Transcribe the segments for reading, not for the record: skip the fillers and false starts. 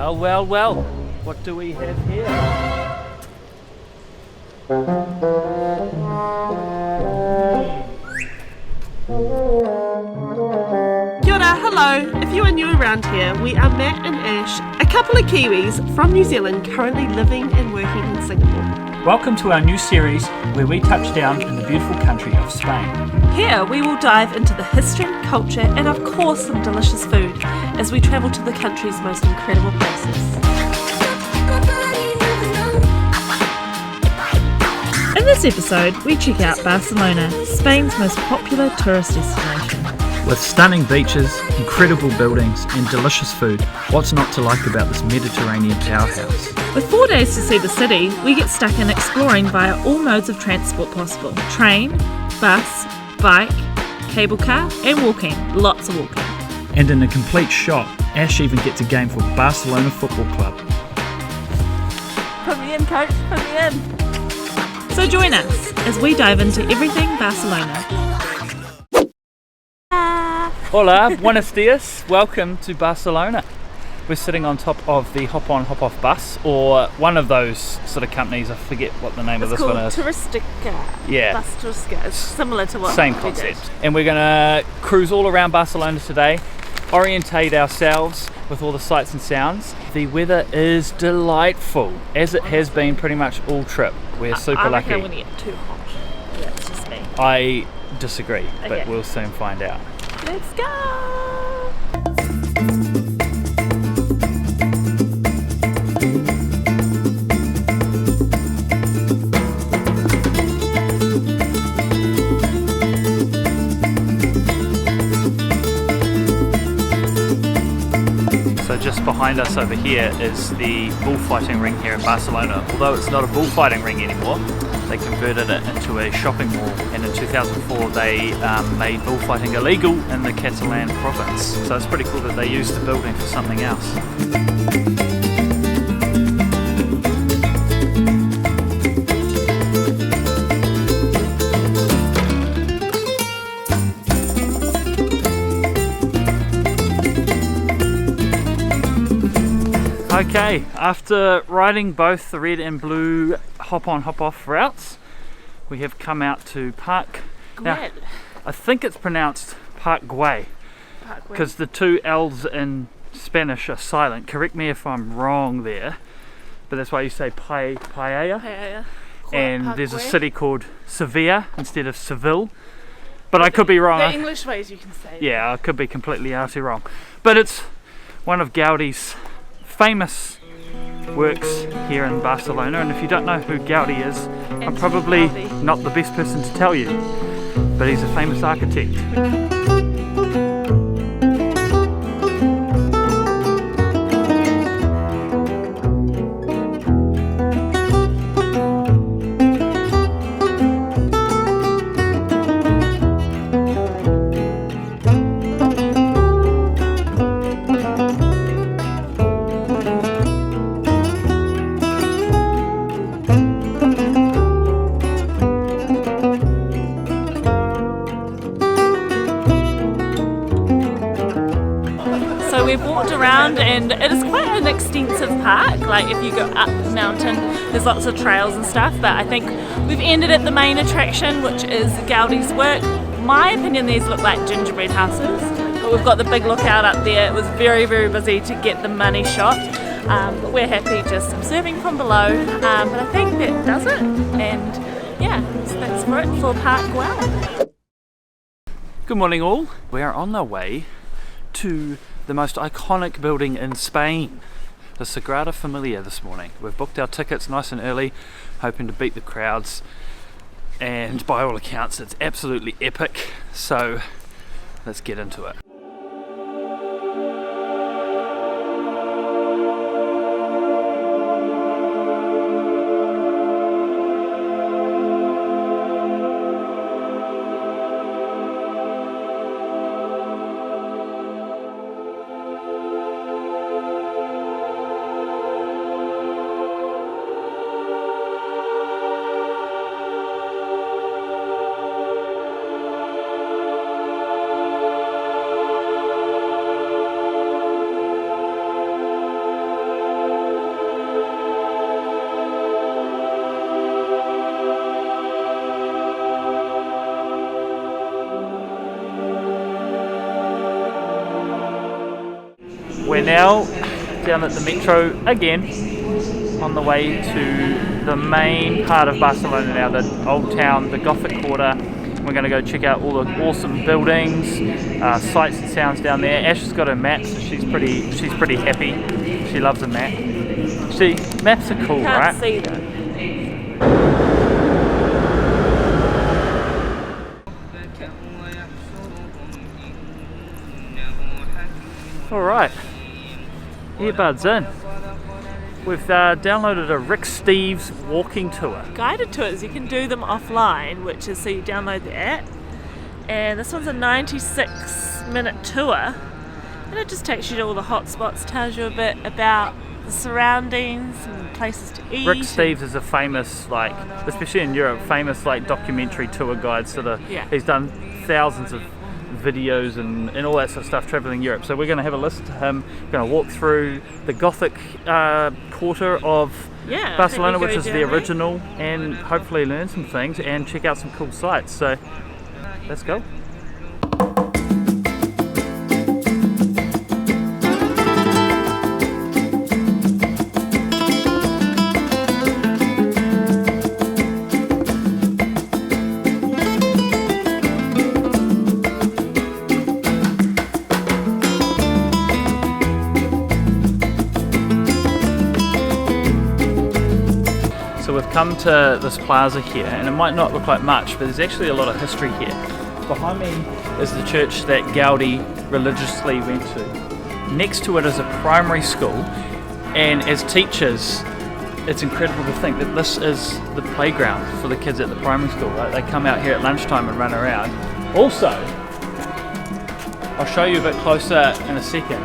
Well, well, well, what do we have here? Kia ora, hello. If you are new around here, we are Matt and Ash, a couple of Kiwis from New Zealand currently living and working in Singapore. Welcome to our new series where we touch down in the beautiful country of Spain. Here we will dive into the history, culture and of course some delicious food as we travel to the country's most incredible places. In this episode, we check out Barcelona, Spain's most popular tourist destination. With stunning beaches, incredible buildings and delicious food, what's not to like about this Mediterranean powerhouse? With 4 days to see the city, we get stuck in exploring via all modes of transport possible. Train, bus, bike, cable car and walking. Lots of walking. And in a complete shock, Ash even gets a game for Barcelona Football Club. Put me in, coach, put me in. So join us as we dive into everything Barcelona. Hola, buenos dias. Welcome to Barcelona. We're sitting on top of the hop on, hop off bus, or one of those sort of companies. I forget what the name of this one is. Touristica. Yeah. Bus Touristica. It's similar to what Same we concept. did. And we're going to cruise all around Barcelona today, orientate ourselves with all the sights and sounds. The weather is delightful, as it has been pretty much all trip. We're super lucky. I reckon I wouldn't get too hot. That's just me. I disagree, but Okay. we'll soon find out. Let's go! So just behind us over here is the bullfighting ring here in Barcelona. Although it's not a bullfighting ring anymore, they converted it into a shopping mall, and in 2004 they made bullfighting illegal in the Catalan province. So it's pretty cool that they used the building for something else. Okay, after riding both the red and blue hop on hop off routes, we have come out to Park. Now, I think it's pronounced Park Güell because the two L's in Spanish are silent. Correct me if I'm wrong there, but that's why you say Paella. And there's a city called Sevilla instead of Seville, but I could be wrong. The English ways you can say it. Yeah, I could be completely utterly wrong, but it's one of Gaudi's famous works here in Barcelona, and if you don't know who Gaudi is, I'm probably not the best person to tell you, but he's a famous architect. So we've walked around and it is quite an extensive park. Like if you go up the mountain, there's lots of trails and stuff, but I think we've ended at the main attraction, which is Gaudi's work. My opinion, these look like gingerbread houses, but we've got the big lookout up there. It was very, very busy to get the money shot, but we're happy just observing from below. But I think that does it, and yeah, so that's for it for Park Güell. Good morning all. We are on the way to the most iconic building in Spain, the Sagrada Familia this morning. We've booked our tickets nice and early, hoping to beat the crowds, and by all accounts it's absolutely epic, so let's get into it. we're now down at the metro again, on the way to the main part of Barcelona now, the old town, the Gothic Quarter. We're going to go check out all the awesome buildings, sights and sounds down there. Ash has got her map, so she's pretty happy. She loves a map. See, maps are cool, right? Can't see them. Alright, earbuds in. We've downloaded a Rick Steves walking tour. Guided tours, you can do them offline, which is so you download the app. And this one's a 96-minute tour. And it just takes you to all the hotspots, tells you a bit about the surroundings and places to eat. Rick Steves is a famous, like, especially in Europe, famous like documentary tour guide. He's done thousands of videos and all that sort of stuff travelling Europe. So we're going to have a listen to him. We're going to walk through the Gothic quarter of Barcelona, which is the original, and hopefully learn some things and check out some cool sites. So let's go. Come to this plaza here, and it might not look like much, but there's actually a lot of history here. Behind me is the church that Gaudi religiously went to. Next to it is a primary school, and as teachers, it's incredible to think that this is the playground for the kids at the primary school, right? They come out here at lunchtime and run around. Also, I'll show you a bit closer in a second.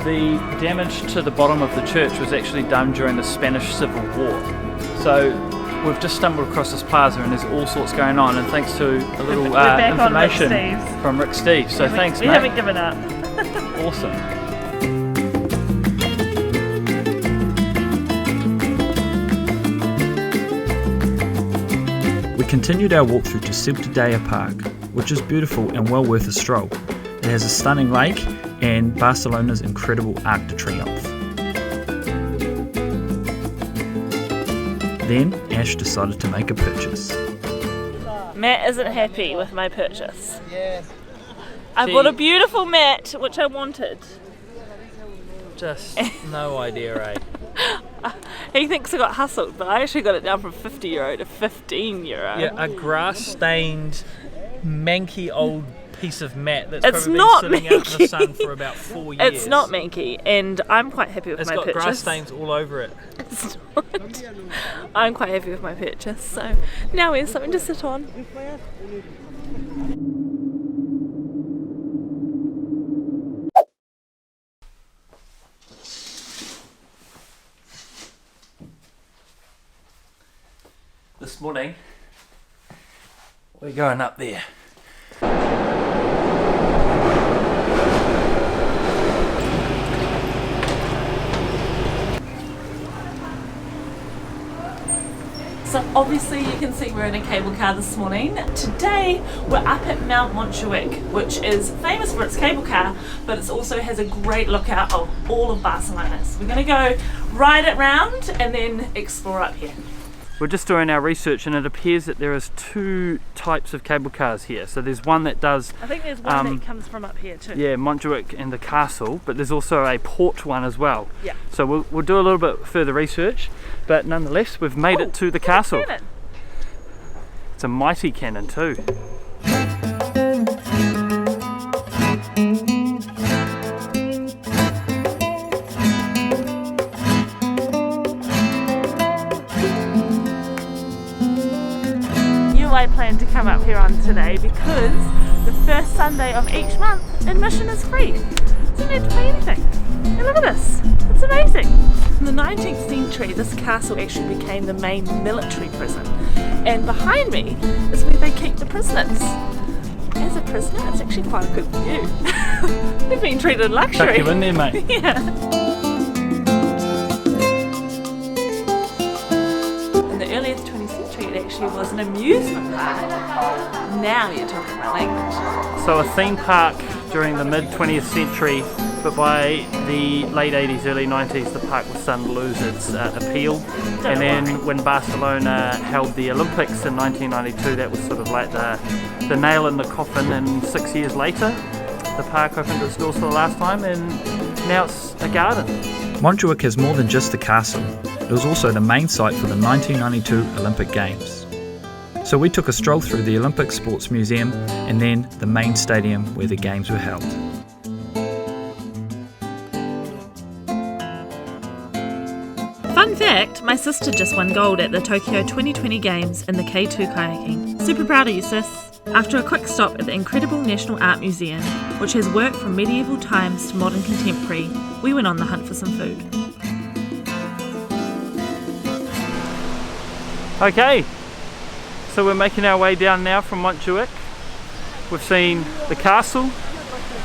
The damage to the bottom of the church was actually done during the Spanish Civil War. So we've just stumbled across this plaza and there's all sorts going on, and thanks to a little information from Rick Steves. So thanks, mate. We haven't given up. Awesome. We continued our walk through to Ciutadella Park, which is beautiful and well worth a stroll. It has a stunning lake and Barcelona's incredible Arc de Triomphe. Then Ash decided to make a purchase. Matt isn't happy with my purchase. I bought a beautiful mat, which I wanted. Just no idea, eh? He thinks I got hustled, but I actually got it down from €50 to €15. Yeah, a grass-stained, manky old piece of mat that's it's probably not been sitting out in the sun for about 4 years. It's not manky, and I'm quite happy with my purchase. It's got grass stains all over it. It's not. I'm quite happy with my purchase, so now we have something to sit on. This morning, we're going up there. So obviously you can see we're in a cable car this morning. Today we're up at Mount Montjuic, which is famous for its cable car, but it also has a great lookout of all of Barcelona. So we're going to go ride it round and then explore up here. We're just doing our research, and it appears that there is 2 types of cable cars here. So there's one that does... I think there's one that comes from up here too. Yeah, Montjuic and the castle, but there's also a port one as well. Yeah. So we'll do a little bit further research, but nonetheless we've made it to the castle. It's a mighty cannon too. I plan to come up here on today because the first Sunday of each month admission is free. So you don't have to pay anything. And look at this, it's amazing. In the 19th century this castle actually became the main military prison, and behind me is where they keep the prisoners. As a prisoner it's actually quite a good view. We've been treated luxury. Tuck you in there, mate. Yeah. It actually was an amusement park. Now you're talking my language. So a theme park during the mid 20th century but by the late 80s, early 90s, the park was starting to lose its appeal. And then when Barcelona held the Olympics in 1992, that was sort of like the nail in the coffin, and 6 years later, the park opened its doors for the last time, and now it's a garden. Montjuic has more than just the castle. It was also the main site for the 1992 Olympic Games. So we took a stroll through the Olympic Sports Museum and then the main stadium where the games were held. Fun fact, my sister just won gold at the Tokyo 2020 Games in the K2 kayaking. Super proud of you, sis. After a quick stop at the incredible National Art Museum, which has work from medieval times to modern contemporary, we went on the hunt for some food. Okay, so we're making our way down now from Montjuic. We've seen the castle,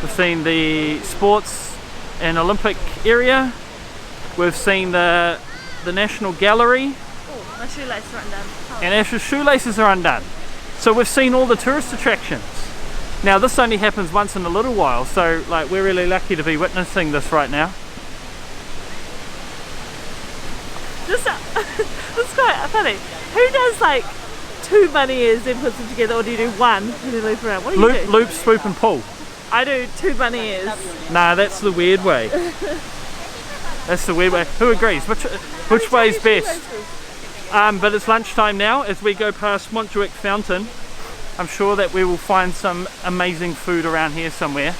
we've seen the sports and Olympic area, we've seen the National Gallery. Oh, my shoelaces are undone. And Ash's shoelaces are undone. So we've seen all the tourist attractions. Now this only happens once in a little while, so like we're really lucky to be witnessing this right now. This is quite funny. Who does like 2 bunny ears and puts them together, or do you do one and then loop around? What do you do? Loop, swoop and pull. I do 2 bunny ears. Nah, that's the weird way. That's the weird way. Who agrees? Which way is best? But it's lunchtime now as we go past Montjuic Fountain. I'm sure that we will find some amazing food around here somewhere.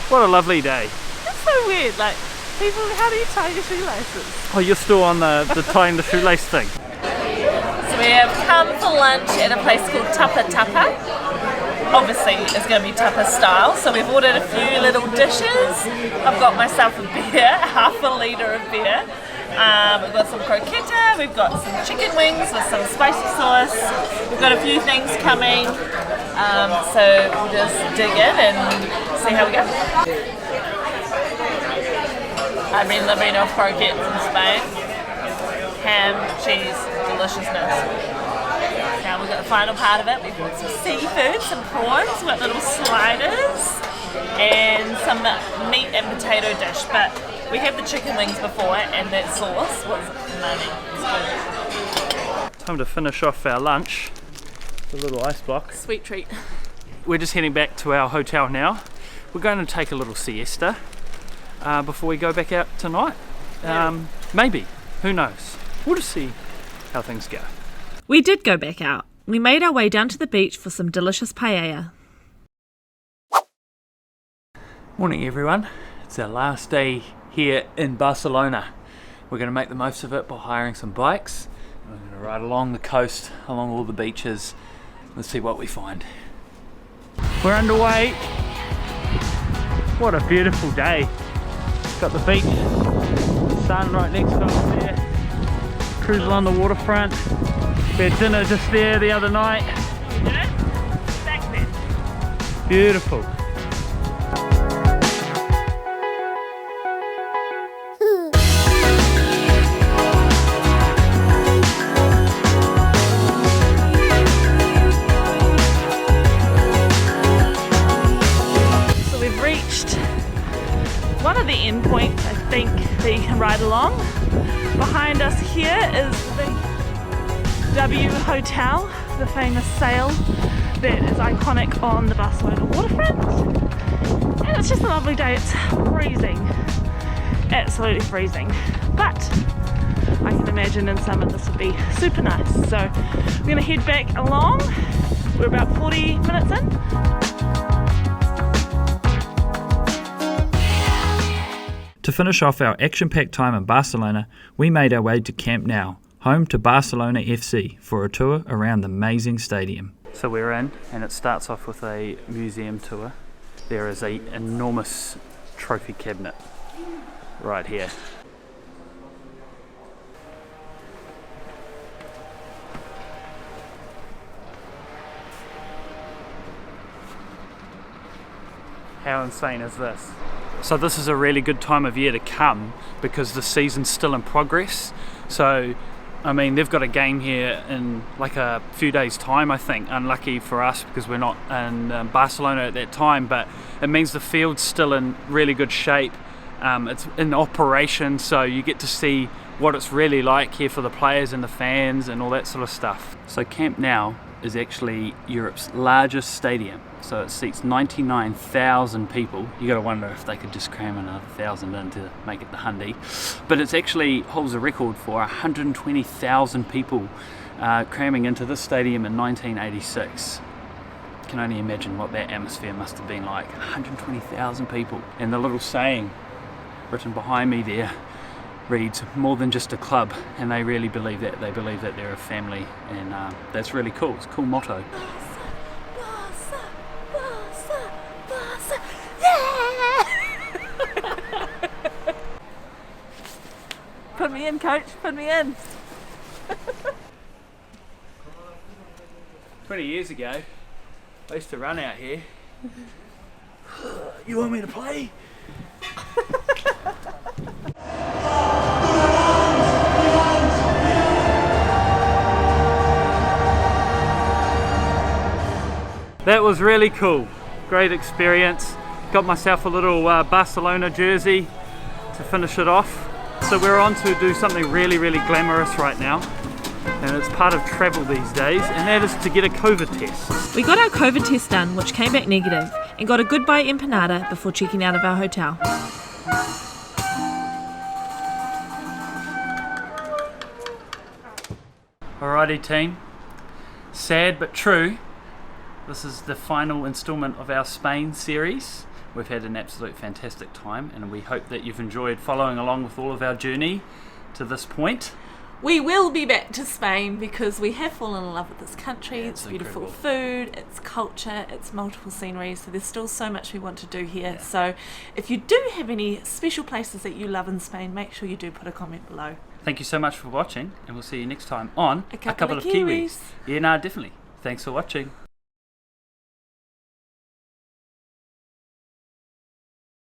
What a lovely day. That's so weird, like people, how do you tie your shoelaces? Oh, you're still on the tying the shoelace thing. So we have come for lunch at a place called Tapa Tapa. Obviously it's going to be tapa style, so we've ordered a few little dishes. I've got myself a beer, half a litre of beer. We've got some croqueta, we've got some chicken wings with some spicy sauce. We've got a few things coming, so we'll just dig in and see how we go. I've been living off croquettes in Spain. Ham, cheese, deliciousness. Now we've got the final part of it. We've got some seafood, some prawns, we've got little sliders, and some meat and potato dish. But we had the chicken wings before, and that sauce was amazing. Time to finish off our lunch. The little ice block. Sweet treat. We're just heading back to our hotel now. We're going to take a little siesta before we go back out tonight. Maybe. Who knows? We'll just see how things go. We did go back out. We made our way down to the beach for some delicious paella. Morning everyone. It's our last day here in Barcelona. We're going to make the most of it by hiring some bikes. We're going to ride along the coast, along all the beaches. Let's see what we find. We're underway. What a beautiful day. Got the beach, sun right next to us there. Cruise along the waterfront. We had dinner just there the other night. Back there. Beautiful. So we've reached one of the endpoints, I think, that you can ride along. Behind us here is the W Hotel, the famous sail that is iconic on the Barcelona waterfront. And it's just a lovely day. It's freezing, absolutely freezing. But I can imagine in summer this would be super nice. So we're going to head back along. We're about 40 minutes in. To finish off our action-packed time in Barcelona, we made our way to Camp Nou, home to Barcelona FC, for a tour around the amazing stadium. So we're in, and it starts off with a museum tour. There is an enormous trophy cabinet right here. How insane is this? So this is a really good time of year to come because the season's still in progress. So I mean, they've got a game here in like a few days' time, I think. Unlucky for us because we're not in Barcelona at that time, but it means the field's still in really good shape. It's in operation, so you get to see what it's really like here for the players and the fans and all that sort of stuff. So Camp Nou is actually Europe's largest stadium, so it seats 99,000 people. You got to wonder if they could just cram another 1,000 in to make it the Hundy, but it actually holds a record for 120,000 people cramming into this stadium in 1986. Can only imagine what that atmosphere must have been like. 120,000 people, and the little saying written behind me there reads, more than just a club, and they really believe that. They believe that they're a family, and that's really cool. It's a cool motto. Put me in, coach, put me in. 20 years ago, I used to run out here. You want me to play? That was really cool. Great experience. Got myself a little Barcelona jersey to finish it off. So we're on to do something really, really glamorous right now. And it's part of travel these days, and that is to get a COVID test. We got our COVID test done, which came back negative, and got a goodbye empanada before checking out of our hotel. Alrighty team, sad but true, this is the final instalment of our Spain series. We've had an absolute fantastic time, and we hope that you've enjoyed following along with all of our journey to this point. We will be back to Spain because we have fallen in love with this country. It's beautiful food, it's culture, it's multiple sceneries, so there's still so much we want to do here. Yeah. So if you do have any special places that you love in Spain, make sure you do put a comment below. Thank you so much for watching, and we'll see you next time on A Couple of Kiwis. Yeah, no, definitely. Thanks for watching.